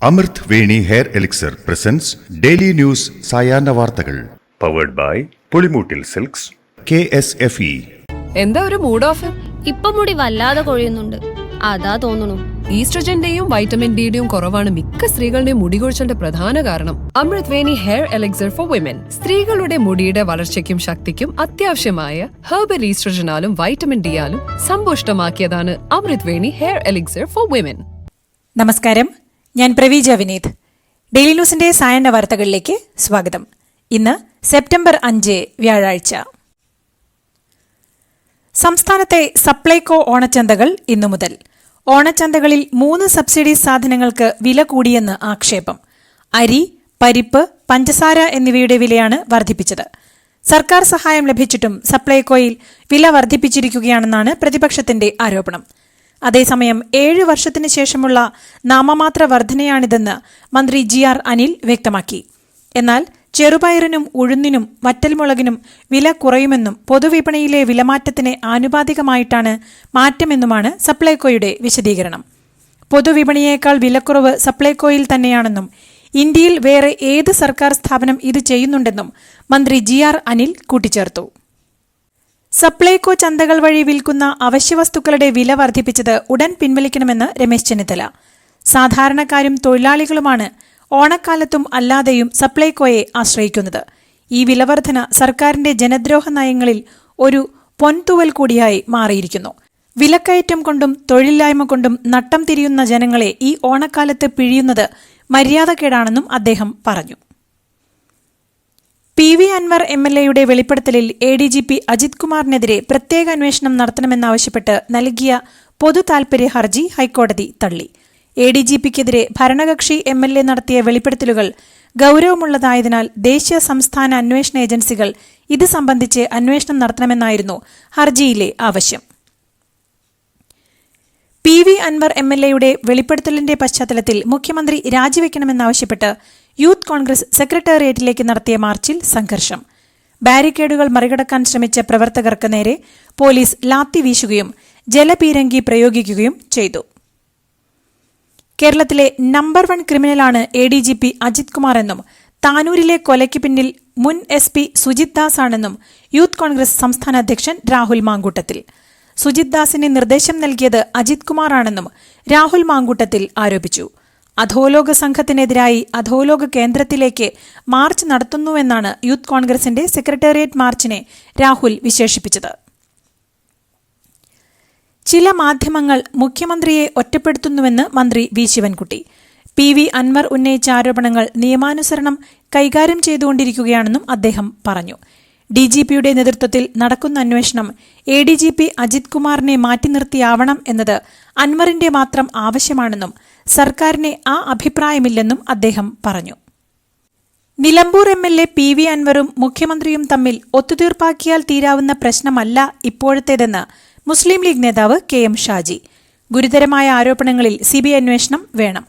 അമൃത് Veni hair elixir presents daily news സായാഹ്ന വാർത്തകൾ powered by Pulimoottil silks KSFE. എന്താ ഒരു മൂഡ് ഓഫ്? ഇപ്പൊ മുടി വല്ലാതെ കൊഴിയുന്നുണ്ട്, അതാ തോന്നുന്നു. ഈസ്ട്രജന്റെയും വൈറ്റമിൻ ഡിയുടെയും കുറവാണ് മിക്ക സ്ത്രീകളുടെയും മുടി കൊഴിച്ചിലിന്റെ പ്രധാന കാരണം. അമൃത് Veni hair elixir for women സ്ത്രീകളുടെ മുടിയുടെ വളർച്ചയ്ക്കും ശക്തിക്കും അത്യാവശ്യമായ herbal ഈസ്ട്രജനാലും vitamin ഡിയാലും സമ്പുഷ്ടമാക്കിയതാണ് Amrit Veni hair elixir for women. നമസ്കാരം, ഞാൻ പ്രവീജ വിനീത്. ഡെയിലി ന്യൂസിന്റെ സായാഹ്ന വാർത്തകളിലേക്ക് സ്വാഗതം. ഇന്ന് സെപ്റ്റംബർ 5 വ്യാഴാഴ്ച. സംസ്ഥാനത്തെ സപ്ലൈകോ ഓണച്ചന്തകൾ ഇന്നു മുതൽ. ഓണച്ചന്തകളിൽ 3 സബ്സിഡി സാധനങ്ങൾക്ക് വില കൂടിയെന്ന് ആക്ഷേപം. അരി, പരിപ്പ്, പഞ്ചസാര എന്നിവയുടെ വിലയാണ് വർദ്ധിപ്പിച്ചത്. സർക്കാർ സഹായം ലഭിച്ചിട്ടും സപ്ലൈകോയിൽ വില വർദ്ധിപ്പിച്ചിരിക്കുകയാണെന്നാണ് പ്രതിപക്ഷത്തിന്റെ ആരോപണം. അതേസമയം 7 വർഷത്തിനു ശേഷമുള്ള നാമമാത്ര വർധനയാണിതെന്ന് മന്ത്രി GR അനിൽ വ്യക്തമാക്കി. എന്നാൽ ചെറുപയറിനും ഉഴുന്നിനും വറ്റൽമുളകിനും വില കുറയുമെന്നും പൊതുവിപണിയിലെ വിലമാറ്റത്തിന് ആനുപാതികമായിട്ടാണ് മാറ്റമെന്നുമാണ് സപ്ലൈകോയുടെ വിശദീകരണം. പൊതുവിപണിയേക്കാൾ വിലക്കുറവ് സപ്ലൈകോയിൽ തന്നെയാണെന്നും ഇന്ത്യയിൽ വേറെ ഏത് സർക്കാർ സ്ഥാപനം ഇത് ചെയ്യുന്നുണ്ടെന്നും മന്ത്രി GR അനിൽ കൂട്ടിച്ചേർത്തു. സപ്ലൈകോ ചന്തകൾ വഴി വിൽക്കുന്ന അവശ്യവസ്തുക്കളുടെ വില വർദ്ധിപ്പിച്ചത് ഉടൻ പിൻവലിക്കണമെന്ന് രമേശ് ചെന്നിത്തല. സാധാരണക്കാരും തൊഴിലാളികളുമാണ് ഓണക്കാലത്തും അല്ലാതെയും സപ്ലൈകോയെ ആശ്രയിക്കുന്നത്. ഈ വിലവർധന സർക്കാരിന്റെ ജനദ്രോഹ നയങ്ങളിൽ ഒരു പൊൻതൂവൽ കൂടിയായി മാറിയിരിക്കുന്നു. വിലക്കയറ്റം കൊണ്ടും തൊഴിലില്ലായ്മ കൊണ്ടും നട്ടം തിരിയുന്ന ജനങ്ങളെ ഈ ഓണക്കാലത്ത് പിഴിയുന്നത് മര്യാദക്കേടാണെന്നും അദ്ദേഹം പറഞ്ഞു. PV അൻവർ MLAയുടെ വെളിപ്പെടുത്തലിൽ ADGP അജിത് കുമാറിനെതിരെ പ്രത്യേക അന്വേഷണം നടത്തണമെന്നാവശ്യപ്പെട്ട് നൽകിയ പൊതു താൽപര്യ ഹർജി ഹൈക്കോടതി തള്ളി. ADGPക്കെതിരെ ഭരണകക്ഷി MLA നടത്തിയ വെളിപ്പെടുത്തലുകൾ ഗൌരവമുള്ളതായതിനാൽ ദേശീയ സംസ്ഥാന അന്വേഷണ ഏജൻസികൾ ഇത് സംബന്ധിച്ച് അന്വേഷണം നടത്തണമെന്നായിരുന്നു ഹർജിയിലെ ആവശ്യം. PV അൻവർ MLAയുടെ വെളിപ്പെടുത്തലിന്റെ പശ്ചാത്തലത്തിൽ മുഖ്യമന്ത്രി രാജിവെക്കണമെന്നാവശ്യപ്പെട്ട് യൂത്ത് കോൺഗ്രസ് സെക്രട്ടേറിയറ്റിലേക്ക് നടത്തിയ മാർച്ചിൽ സംഘർഷം. ബാരിക്കേഡുകൾ മറികടക്കാൻ ശ്രമിച്ച പ്രവർത്തകർക്ക് നേരെ പോലീസ് ലാത്തി വീശുകയും ജലപീരങ്കി പ്രയോഗിക്കുകയും ചെയ്തു. കേരളത്തിലെ നമ്പർ 1 ക്രിമിനലാണ് ADGP അജിത് കുമാർ എന്നും താനൂരിലെ കൊലയ്ക്ക് പിന്നിൽ മുൻ SP സുജിത് ദാസ് ആണെന്നും യൂത്ത് കോൺഗ്രസ് സംസ്ഥാന അധ്യക്ഷൻ രാഹുൽ മാങ്കൂട്ടത്തിൽ. സുജിത് ദാസിന് നിർദ്ദേശം നൽകിയത് അജിത് കുമാറാണെന്നും രാഹുൽ മാങ്കൂട്ടത്തിൽ ആരോപിച്ചു. അധോലോക സംഘത്തിനെതിരായി അധോലോക കേന്ദ്രത്തിലേക്ക് മാർച്ച് നടത്തുന്നുവെന്നാണ് യൂത്ത് കോൺഗ്രസിന്റെ സെക്രട്ടേറിയറ്റ് മാർച്ചിനെ രാഹുൽ വിശേഷിപ്പിച്ചത്. ചില മാധ്യമങ്ങൾ മുഖ്യമന്ത്രിയെ ഒറ്റപ്പെടുത്തുന്നുവെന്ന് മന്ത്രി V ശിവൻകുട്ടി. PV അൻവർ ഉന്നയിച്ച ആരോപണങ്ങൾ നിയമാനുസരണം കൈകാര്യം ചെയ്തുകൊണ്ടിരിക്കുകയാണെന്നും അദ്ദേഹം പറഞ്ഞു. DGPയുടെ നേതൃത്വത്തിൽ നടക്കുന്ന അന്വേഷണം ADGP അജിത് കുമാറിനെ മാറ്റി നിർത്തിയാവണം എന്നത് അൻവറിന്റെ മാത്രം ആവശ്യമാണെന്നും സർക്കാരിന് ആ അഭിപ്രായമില്ലെന്നും അദ്ദേഹം പറഞ്ഞു. നിലമ്പൂർ MLA PV അൻവറും മുഖ്യമന്ത്രിയും തമ്മിൽ ഒത്തുതീർപ്പാക്കിയാൽ തീരാവുന്ന പ്രശ്നമല്ല ഇപ്പോഴത്തേതെന്ന് മുസ്ലിം ലീഗ് നേതാവ് KM ഷാജി. ഗുരുതരമായ ആരോപണങ്ങളിൽ CBI അന്വേഷണം വേണം.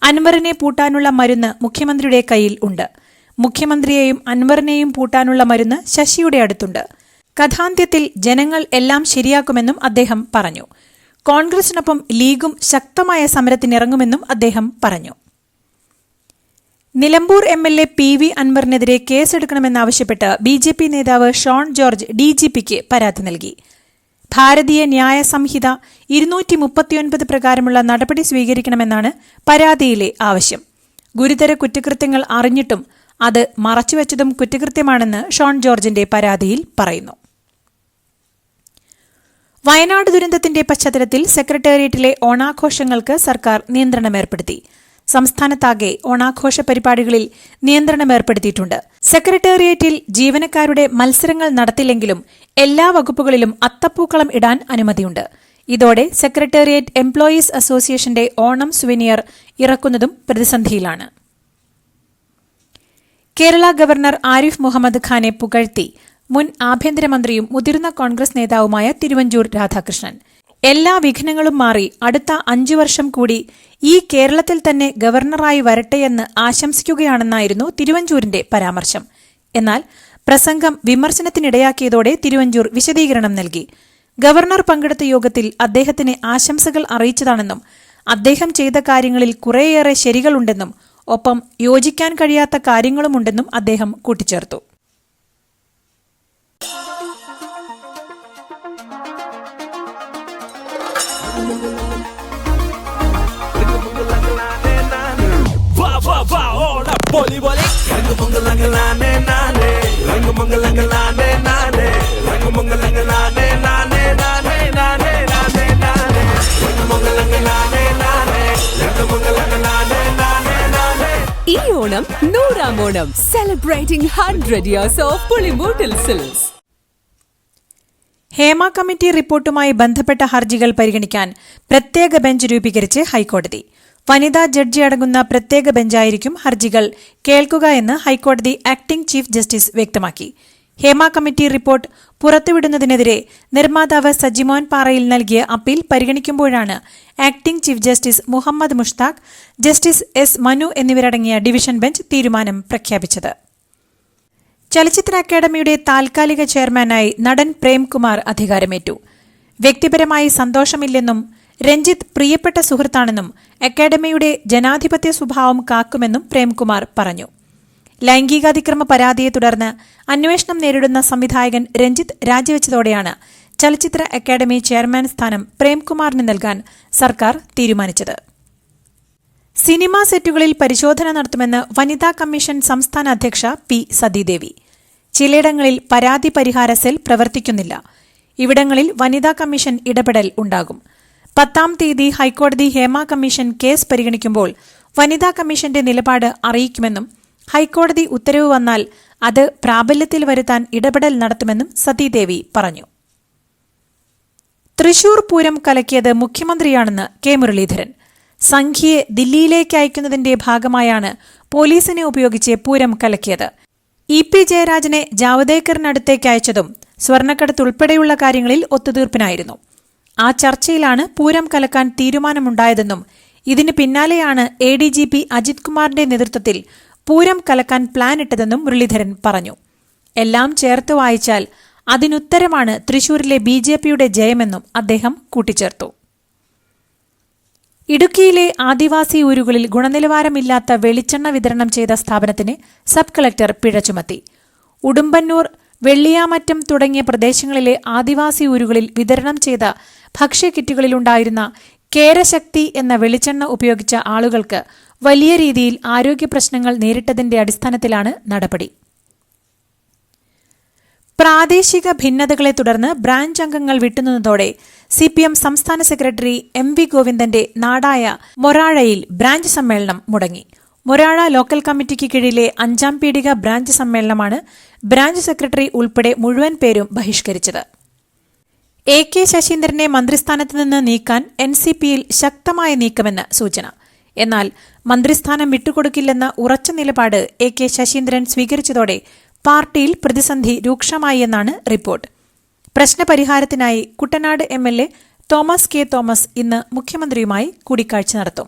അൻവറിനെ പൂട്ടാനുള്ള മരുന്ന് മുഖ്യമന്ത്രിയുടെ കയ്യിൽ ഉണ്ട്. മുഖ്യമന്ത്രിയെയും അൻവറിനെയും പൂട്ടാനുള്ള മരുന്ന് ശശിയുടെ അടുത്തുണ്ട്. കഥാന്ത്യത്തിൽ ജനങ്ങൾ എല്ലാം ശരിയാക്കുമെന്നും അദ്ദേഹം പറഞ്ഞു. കോൺഗ്രസിനൊപ്പം ലീഗും ശക്തമായ സമരത്തിനിറങ്ങുമെന്നും അദ്ദേഹം പറഞ്ഞു. നിലമ്പൂർ MLA PV അൻവറിനെതിരെ കേസെടുക്കണമെന്നാവശ്യപ്പെട്ട് BJP നേതാവ് ഷോൺ ജോർജ് DGPക്ക് പരാതി നൽകി. ഭാരതീയ ന്യായ സംഹിത 239 പ്രകാരമുള്ള നടപടി സ്വീകരിക്കണമെന്നാണ് പരാതിയിലെ ആവശ്യം. ഗുരുതര കുറ്റകൃത്യങ്ങൾ അറിഞ്ഞിട്ടും അത് മറച്ചുവെച്ചതും കുറ്റകൃത്യമാണെന്ന് ഷോൺ ജോർജിന്റെ പരാതിയിൽ പറയുന്നു. വയനാട് ദുരന്തത്തിന്റെ പശ്ചാത്തലത്തിൽ സെക്രട്ടേറിയറ്റിലെ ഓണാഘോഷങ്ങൾക്ക് സർക്കാർ നിയന്ത്രണമേർപ്പെടുത്തി. സംസ്ഥാനത്താകെ ഓണാഘോഷ പരിപാടികളിൽ നിയന്ത്രണമേർപ്പെടുത്തിയിട്ടുണ്ട്. സെക്രട്ടേറിയറ്റിൽ ജീവനക്കാരുടെ മത്സരങ്ങൾ നടത്തില്ലെങ്കിലും എല്ലാ വകുപ്പുകളിലും അത്തപ്പൂക്കളം ഇടാൻ അനുമതിയുണ്ട്. ഇതോടെ സെക്രട്ടേറിയറ്റ് എംപ്ലോയീസ് അസോസിയേഷന്റെ ഓണം സുവനിയർ ഇറക്കുന്നതും പ്രതിസന്ധിയിലാണ്. കേരള ഗവർണർ ആരിഫ് മുഹമ്മദ് ഖാനെ പുകഴ്ത്തി മുൻ ആഭ്യന്തരമന്ത്രിയും മുതിർന്ന കോൺഗ്രസ് നേതാവുമായ തിരുവഞ്ചൂർ രാധാകൃഷ്ണൻ. എല്ലാ വിഘ്നങ്ങളും മാറി അടുത്ത 5 വർഷം കൂടി ഈ കേരളത്തിൽ തന്നെ ഗവർണറായി വരട്ടെയെന്ന് ആശംസിക്കുകയാണെന്നായിരുന്നു തിരുവഞ്ചൂരിന്റെ പരാമർശം. എന്നാൽ പ്രസംഗം വിമർശനത്തിനിടയാക്കിയതോടെ തിരുവഞ്ചൂർ വിശദീകരണം നൽകി. ഗവർണർ പങ്കെടുത്ത യോഗത്തിൽ അദ്ദേഹത്തിന് ആശംസകൾ അറിയിച്ചതാണെന്നും അദ്ദേഹം ചെയ്ത കാര്യങ്ങളിൽ കുറേയേറെ ശരികളുണ്ടെന്നും ഒപ്പം യോജിക്കാൻ കഴിയാത്ത കാര്യങ്ങളുമുണ്ടെന്നും അദ്ദേഹം കൂട്ടിച്ചേർത്തു. ഈ ഓണം 100ാം Onam, celebrating 100 years of Pulimoottil silks. Hema committee റിപ്പോർട്ടുമായി ബന്ധപ്പെട്ട ഹർജികൾ പരിഗണിക്കാൻ പ്രത്യേക ബെഞ്ച് രൂപീകരിച്ച് ഹൈക്കോടതി. വനിതാ ജഡ്ജി അടങ്ങുന്ന പ്രത്യേക ബെഞ്ചായിരിക്കും ഹർജികൾ കേൾക്കുക എന്ന് ഹൈക്കോടതി ആക്ടിംഗ് ചീഫ് ജസ്റ്റിസ് വ്യക്തമാക്കി. ഹേമ കമ്മിറ്റി റിപ്പോർട്ട് പുറത്തുവിടുന്നതിനെതിരെ നിർമ്മാതാവ് സജിമോൻ പാറയിൽ നൽകിയ അപ്പീൽ പരിഗണിക്കുമ്പോഴാണ് acting chief justice Muhammad Mushtaq, justice S Manu എന്നിവരടങ്ങിയ ഡിവിഷൻ ബെഞ്ച് തീരുമാനം പ്രഖ്യാപിച്ചത്. ചലച്ചിത്ര അക്കാദമിയുടെ താൽക്കാലിക ചെയർമാനായി നടൻ പ്രേംകുമാർ അധികാരമേറ്റു. വ്യക്തിപരമായി സന്തോഷമില്ലെന്നും രഞ്ജിത്ത് പ്രിയപ്പെട്ട സുഹൃത്താണെന്നും അക്കാദമിയുടെ ജനാധിപത്യ സ്വഭാവം കാക്കുമെന്നും പ്രേംകുമാർ പറഞ്ഞു. ലൈംഗികാതിക്രമ പരാതിയെ തുടർന്ന് അന്വേഷണം നേരിടുന്ന സംവിധായകൻ രഞ്ജിത്ത് രാജിവെച്ചതോടെയാണ് ചലച്ചിത്ര അക്കാദമി ചെയർമാൻ സ്ഥാനം പ്രേംകുമാറിന് നൽകാൻ സർക്കാർ തീരുമാനിച്ചത്. സിനിമാ സെറ്റുകളിൽ പരിശോധന നടത്തുമെന്ന് വനിതാ കമ്മീഷൻ സംസ്ഥാന അധ്യക്ഷ പി സതീദേവി. ചിലയിടങ്ങളിൽ പരാതി പരിഹാര സെൽ പ്രവർത്തിക്കുന്നില്ല. ഇവിടങ്ങളിൽ വനിതാ കമ്മീഷൻ ഇടപെടൽ ഉണ്ടാകും. 10-ാം തീയതി ഹൈക്കോടതി ഹേമ കമ്മീഷൻ കേസ് പരിഗണിക്കുമ്പോൾ വനിതാ കമ്മീഷന്റെ നിലപാട് അറിയിക്കുമെന്നും ഹൈക്കോടതി ഉത്തരവ് വന്നാൽ അത് പ്രാബല്യത്തിൽ വരുത്താൻ ഇടപെടൽ നടത്തുമെന്നും സതീദേവി പറഞ്ഞു. തൃശൂർ പൂരം കലക്കിയത് മുഖ്യമന്ത്രിയാണെന്ന് കെ മുരളീധരൻ. സംഘിയെ ദില്ലിയിലേക്ക് അയക്കുന്നതിന്റെ ഭാഗമായാണ് പോലീസിനെ ഉപയോഗിച്ച് പൂരം കലക്കിയത്. ഇ.പി. ജയരാജനെ ജാവദേക്കറിനടുത്തേക്ക് അയച്ചതും സ്വർണ്ണക്കടത്തുൾപ്പെടെയുള്ള കാര്യങ്ങളിൽ ഒത്തുതീർപ്പിനായിരുന്നു. ആ ചർച്ചയിലാണ് പൂരം കലക്കാൻ തീരുമാനമുണ്ടായതെന്നും ഇതിന് പിന്നാലെയാണ് ADGP അജിത് കുമാറിന്റെ നേതൃത്വത്തിൽ പൂരം കലക്കാൻ പ്ലാനിട്ടതെന്നും മുരളീധരൻ പറഞ്ഞു. എല്ലാം ചേർത്ത് വായിച്ചാൽ അതിനുത്തരമാണ് തൃശൂരിലെ BJPയുടെ ജയമെന്നും അദ്ദേഹം കൂട്ടിച്ചേർത്തു. ഇടുക്കിയിലെ ആദിവാസി ഊരുകളിൽ ഗുണനിലവാരമില്ലാത്ത വെളിച്ചെണ്ണ വിതരണം ചെയ്ത സ്ഥാപനത്തിന് സബ് കളക്ടർ പിഴ ചുമത്തി. ഉടുമ്പന്നൂർ, വെള്ളിയാമറ്റം തുടങ്ങിയ പ്രദേശങ്ങളിലെ ആദിവാസി ഊരുകളിൽ വിതരണം ചെയ്ത ഭക്ഷ്യക്കിറ്റുകളിലുണ്ടായിരുന്ന കേരശക്തി എന്ന വെളിച്ചെണ്ണ ഉപയോഗിച്ച ആളുകൾക്ക് വലിയ രീതിയിൽ ആരോഗ്യ പ്രശ്നങ്ങൾ നേരിട്ടതിന്റെ അടിസ്ഥാനത്തിലാണ് നടപടി. പ്രാദേശിക ഭിന്നതകളെ തുടർന്ന് ബ്രാഞ്ച് അംഗങ്ങൾ വിട്ടുനിന്നതോടെ CPM സംസ്ഥാന സെക്രട്ടറി MV ഗോവിന്ദന്റെ നാടായ മൊറാഴയിൽ ബ്രാഞ്ച് സമ്മേളനം മുടങ്ങി. മൊറാഴ ലോക്കൽ കമ്മിറ്റിക്ക് കീഴിലെ 5-ാം പീടിക ബ്രാഞ്ച് സമ്മേളനമാണ് ബ്രാഞ്ച് സെക്രട്ടറി ഉൾപ്പെടെ മുഴുവൻ പേരും ബഹിഷ്കരിച്ചത്. AK ശശീന്ദ്രനെ മന്ത്രിസ്ഥാനത്ത് നിന്ന് നീക്കാൻ NCPയിൽ ശക്തമായ നീക്കമെന്ന് സൂചന. എന്നാൽ മന്ത്രിസ്ഥാനം വിട്ടുകൊടുക്കില്ലെന്ന ഉറച്ച നിലപാട് AK ശശീന്ദ്രൻ സ്വീകരിച്ചതോടെ പാർട്ടിയിൽ പ്രതിസന്ധി രൂക്ഷമായി എന്നാണ് റിപ്പോർട്ട്. പ്രശ്നപരിഹാരത്തിനായി കുട്ടനാട് MLA തോമസ് K. തോമസ് ഇന്ന് മുഖ്യമന്ത്രിയുമായി കൂടിക്കാഴ്ച നടത്തും.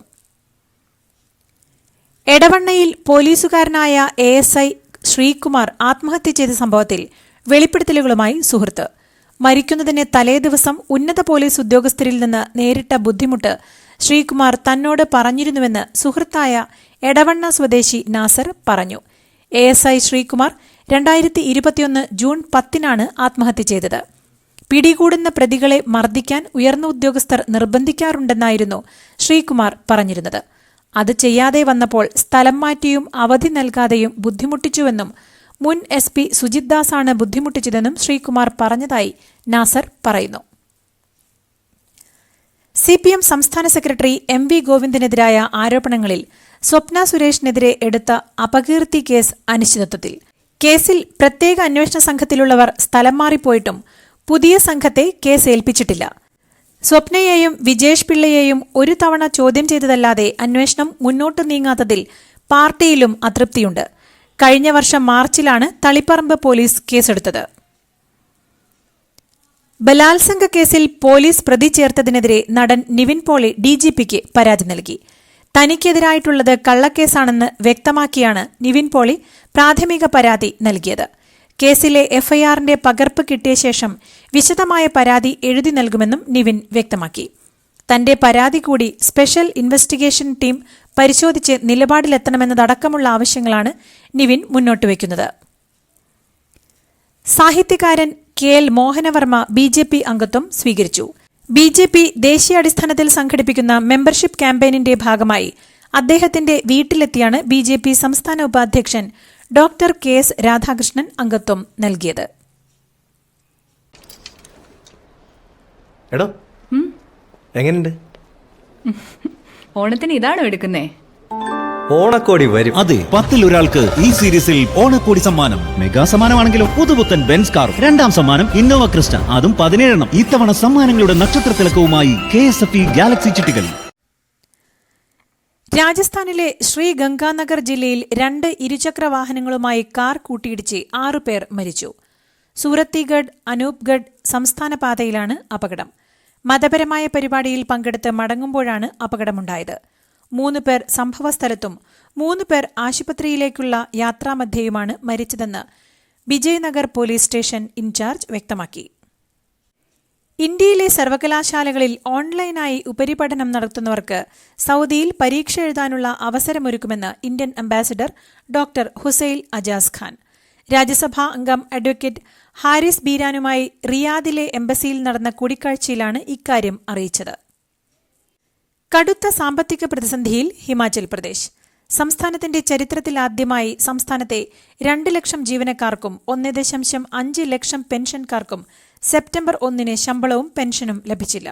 എടവണ്ണയിൽ പോലീസുകാരനായ ASI ശ്രീകുമാർ ആത്മഹത്യ ചെയ്ത സംഭവത്തിൽ വെളിപ്പെടുത്തലുകളുമായി സുഹൃത്ത്. മരിക്കുന്നതിന് തലേദിവസം ഉന്നത പോലീസ് ഉദ്യോഗസ്ഥരിൽ നിന്ന് നേരിട്ട ബുദ്ധിമുട്ട് ശ്രീകുമാർ തന്നോട് പറഞ്ഞിരുന്നുവെന്ന് സുഹൃത്തായ എടവണ്ണ സ്വദേശി നാസർ പറഞ്ഞു. ASI ശ്രീകുമാർ 2021 ജൂൺ 10-നാണ് ആത്മഹത്യ ചെയ്തത്. പിടികൂടുന്ന പ്രതികളെ മർദ്ദിക്കാൻ ഉയർന്ന ഉദ്യോഗസ്ഥർ നിർബന്ധിക്കാറുണ്ടെന്നായിരുന്നു ശ്രീകുമാർ പറഞ്ഞിരുന്നത്. അത് ചെയ്യാതെ വന്നപ്പോൾ സ്ഥലം മാറ്റിയും അവധി നൽകാതെയും ബുദ്ധിമുട്ടിച്ചുവെന്നും മുൻ SP സുജിത് ദാസാണ് ബുദ്ധിമുട്ടിച്ചതെന്നും ശ്രീകുമാർ പറഞ്ഞതായി നാസർ പറയുന്നു. CPM സംസ്ഥാന സെക്രട്ടറി MV ഗോവിന്ദനെതിരായ ആരോപണങ്ങളിൽ സ്വപ്ന സുരേഷിനെതിരെ എടുത്ത അപകീർത്തി കേസ് അനിശ്ചിതത്വത്തിൽ. കേസിൽ പ്രത്യേക അന്വേഷണ സംഘത്തിലുള്ളവർ സ്ഥലം മാറിപ്പോയിട്ടും പുതിയ സംഘത്തെ കേസ് ഏൽപ്പിച്ചിട്ടില്ല. സ്വപ്നയെയും വിജേഷ് പിള്ളയെയും ഒരു തവണ ചോദ്യം ചെയ്തതല്ലാതെ അന്വേഷണം മുന്നോട്ട് നീങ്ങാത്തതിൽ പാർട്ടിയിലും അതൃപ്തിയുണ്ട്. കഴിഞ്ഞ വർഷം മാർച്ചിലാണ് തളിപ്പറമ്പ് പോലീസ് കേസെടുത്തത്. ബലാത്സംഗ കേസിൽ പോലീസ് പ്രതി ചേർത്തതിനെതിരെ നടൻ നിവിൻ പോളി DGPക്ക് പരാതി നൽകി. തനിക്കെതിരായിട്ടുള്ളത് കള്ളക്കേസാണെന്ന് വ്യക്തമാക്കിയാണ് നിവിൻ പോളി പ്രാഥമിക പരാതി നൽകിയത്. കേസിലെ FIRന്റെ പകർപ്പ് കിട്ടിയ ശേഷം വിശദമായ പരാതി എഴുതി നൽകുമെന്നും നിവിൻ വ്യക്തമാക്കി. തന്റെ പരാതി കൂടി സ്പെഷ്യൽ ഇൻവെസ്റ്റിഗേഷൻ ടീം പരിശോധിച്ച് നിലപാടിലെത്തണമെന്നതടക്കമുള്ള ആവശ്യങ്ങളാണ് നിവിൻ മുന്നോട്ടുവയ്ക്കുന്നത്. സാഹിത്യകാരൻ KL മോഹനവർമ്മ BJP അംഗത്വം സ്വീകരിച്ചു. BJP ദേശീയാടിസ്ഥാനത്തിൽ സംഘടിപ്പിക്കുന്ന മെമ്പർഷിപ്പ് ക്യാമ്പയിനിന്റെ ഭാഗമായി അദ്ദേഹത്തിന്റെ വീട്ടിലെത്തിയാണ് BJP സംസ്ഥാന ഉപാധ്യക്ഷൻ ഡോക്ടർ KS രാധാകൃഷ്ണൻ അംഗത്വം നൽകിയത്. എടോ എങ്ങനെയുണ്ട്? ഓണത്തിന് ഇതാണോ എടുക്കുന്നേ? ഓണക്കോടി വരും. അതെ, 10ൽ ഒരാൾക്ക് ഈ സീരീസിൽ ഓണക്കോടി സമ്മാനം. മെഗാ സമ്മാനമാണെങ്കിലും പുതുപുത്തൻ ബെൻസ് കാർ, 2ാം സമ്മാനം ഇന്നോവ ക്രിസ്റ്റ, അതും 17 ഇത്തവണ സമ്മാനങ്ങളുടെ നക്ഷത്രത്തിലക്കവുമായി KSFE ഗാലക്സി ചിട്ടികൾ. രാജസ്ഥാനിലെ ശ്രീ ഗംഗാനഗർ ജില്ലയിൽ 2 ഇരുചക്ര വാഹനങ്ങളുമായി കാർ കൂട്ടിയിടിച്ച് 6 പേർ മരിച്ചു. സൂറത്തിഗഡ് അനൂപ്ഗഡ് സംസ്ഥാന പാതയിലാണ് അപകടം. മതപരമായ പരിപാടിയിൽ പങ്കെടുത്ത് മടങ്ങുമ്പോഴാണ് അപകടമുണ്ടായത്. 3 പേർ സംഭവസ്ഥലത്തും 3 പേർ ആശുപത്രിയിലേക്കുള്ള യാത്രാമധ്യേയുമാണ് മരിച്ചതെന്ന് വിജയ്നഗർ പോലീസ് സ്റ്റേഷൻ ഇൻചാർജ് വ്യക്തമാക്കി. ഇന്ത്യയിലെ സർവകലാശാലകളിൽ ഓൺലൈനായി ഉപരിപഠനം നടത്തുന്നവർക്ക് സൗദിയിൽ പരീക്ഷ എഴുതാനുള്ള അവസരമൊരുക്കുമെന്ന് Indian ambassador doctor Husail Ajaz Khan. Rajya Sabha അംഗം അഡ്വക്കേറ്റ് ഹാരിസ് ബീരാനുമായി റിയാദിലെ എംബസിയിൽ നടന്ന കൂടിക്കാഴ്ചയിലാണ് ഇക്കാര്യം അറിയിച്ചത്. കടുത്ത സാമ്പത്തിക പ്രതിസന്ധിയിൽ ഹിമാചൽ പ്രദേശ്. സംസ്ഥാനത്തിന്റെ ചരിത്രത്തിലാദ്യമായി സംസ്ഥാനത്തെ 2 ലക്ഷം ജീവനക്കാർക്കും 1.5 ലക്ഷം പെൻഷൻകാർക്കും സെപ്റ്റംബർ 1 ശമ്പളവും പെൻഷനും ലഭിച്ചില്ല.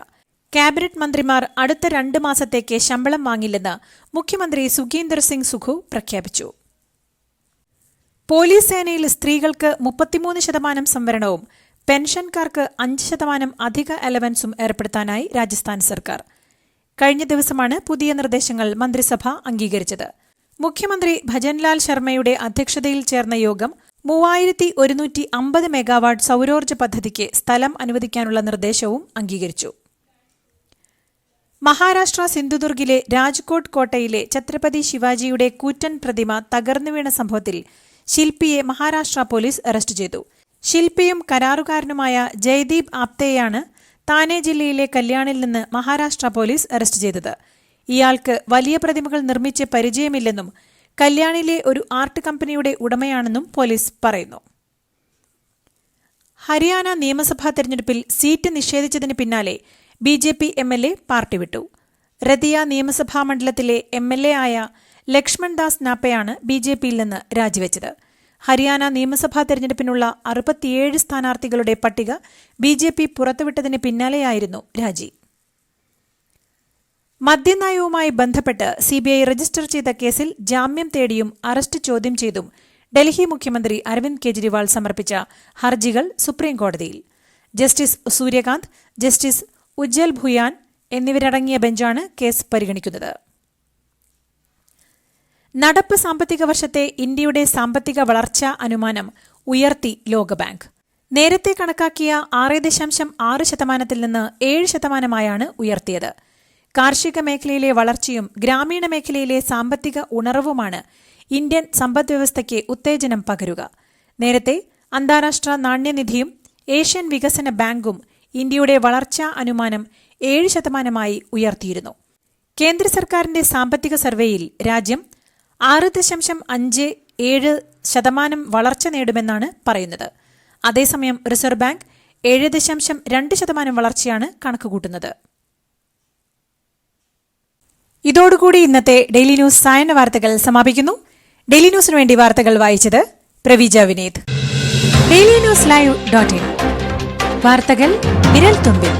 ക്യാബിനറ്റ് മന്ത്രിമാർ അടുത്ത 2 മാസത്തേക്ക് ശമ്പളം വാങ്ങില്ലെന്ന് മുഖ്യമന്ത്രി സുഖീന്ദർ സിംഗ് സുഖു പ്രഖ്യാപിച്ചു. പോലീസ് സേനയിൽ സ്ത്രീകൾക്ക് 33% സംവരണവും പെൻഷൻകാർക്ക് 5% അധിക അലവൻസും ഏർപ്പെടുത്താനായി രാജസ്ഥാൻ സർക്കാർ. കഴിഞ്ഞ ദിവസമാണ് പുതിയ നിർദ്ദേശങ്ങൾ മന്ത്രിസഭ അംഗീകരിച്ചത്. മുഖ്യമന്ത്രി ഭജൻലാൽ ശർമ്മയുടെ അധ്യക്ഷതയിൽ ചേർന്ന യോഗം 3150 മെഗാവാട്ട് സൌരോർജ്ജ പദ്ധതിക്ക് സ്ഥലം അനുവദിക്കാനുള്ള നിർദ്ദേശവും അംഗീകരിച്ചു. മഹാരാഷ്ട്ര സിന്ധുദുർഗിലെ രാജ്കോട്ട് കോട്ടയിലെ ഛത്രപതി ശിവാജിയുടെ കൂറ്റൻ പ്രതിമ തകർന്നുവീണ സംഭവത്തിൽ ശില്പിയെ മഹാരാഷ്ട്ര പോലീസ് അറസ്റ്റ് ചെയ്തു. ശില്പിയും കരാറുകാരനുമായ ജയ്ദീപ് ആപ്തെയാണ് താനെ ജില്ലയിലെ കല്യാണിൽ നിന്ന് മഹാരാഷ്ട്ര പോലീസ് അറസ്റ്റ് ചെയ്തത്. ഇയാൾക്ക് വലിയ പ്രതിമകൾ നിർമ്മിച്ച് പരിചയമില്ലെന്നും കല്യാണിലെ ഒരു ആർട്ട് കമ്പനിയുടെ ഉടമയാണെന്നും പോലീസ് പറയുന്നു. ഹരിയാന നിയമസഭാ തെരഞ്ഞെടുപ്പിൽ സീറ്റ് നിഷേധിച്ചതിന് പിന്നാലെ BJP MLA പാർട്ടി വിട്ടു. രതിയ നിയമസഭാ മണ്ഡലത്തിലെ MLA ആയ ലക്ഷ്മൺ ദാസ് നാപ്പയാണ് BJPയിൽ നിന്ന് രാജിവെച്ചത്. ഹരിയാന നിയമസഭാ തെരഞ്ഞെടുപ്പിനുള്ള 67 സ്ഥാനാർത്ഥികളുടെ പട്ടിക BJP പുറത്തുവിട്ടതിന് പിന്നാലെയായിരുന്നു രാജി. മദ്യനയവുമായി ബന്ധപ്പെട്ട് CBI രജിസ്റ്റർ ചെയ്ത കേസിൽ ജാമ്യം തേടിയും അറസ്റ്റ് ചോദ്യം ചെയ്തും ഡൽഹി മുഖ്യമന്ത്രി അരവിന്ദ് കെജ്രിവാൾ സമർപ്പിച്ച ഹർജികൾ സുപ്രീംകോടതിയിൽ. ജസ്റ്റിസ് സൂര്യകാന്ത്, ജസ്റ്റിസ് ഉജ്ജൽ ഭുയാൻ എന്നിവരടങ്ങിയ ബെഞ്ചാണ് കേസ് പരിഗണിക്കുന്നത്. നടപ്പ് സാമ്പത്തിക വർഷത്തെ ഇന്ത്യയുടെ സാമ്പത്തിക വളർച്ചാ അനുമാനം ഉയർത്തി ലോകബാങ്ക്. നേരത്തെ കണക്കാക്കിയ 6.6% നിന്ന് 7% ഉയർത്തിയത്. കാർഷിക മേഖലയിലെ വളർച്ചയും ഗ്രാമീണ മേഖലയിലെ സാമ്പത്തിക ഉണർവുമാണ് ഇന്ത്യൻ സമ്പദ്വ്യവസ്ഥയ്ക്ക് ഉത്തേജനം പകരുക. നേരത്തെ അന്താരാഷ്ട്ര നാണ്യനിധിയും ഏഷ്യൻ വികസന ബാങ്കും ഇന്ത്യയുടെ വളർച്ചാ അനുമാനം 7% ഉയർത്തിയിരുന്നു. കേന്ദ്ര സർക്കാരിന്റെ സാമ്പത്തിക സർവേയിൽ രാജ്യം 6.57% വളർച്ച നേടുമെന്നാണ് പറയുന്നത്. അതേസമയം റിസർവ് ബാങ്ക് 7.2% വളർച്ചയാണ് കണക്കുകൂട്ടുന്നത്. ഇതോടുകൂടി ഇന്നത്തെ ഡെയിലി ന്യൂസ് സായന്ന വാർത്തകൾ സമാപിക്കുന്നു. ഡെയിലി ന്യൂസിനു വേണ്ടി വാർത്തകൾ വായിച്ചത് പ്രവീജ വിനീത്. DailyNewsLive.in വാർത്തകൾ വിരൽ തുമ്പിൽ.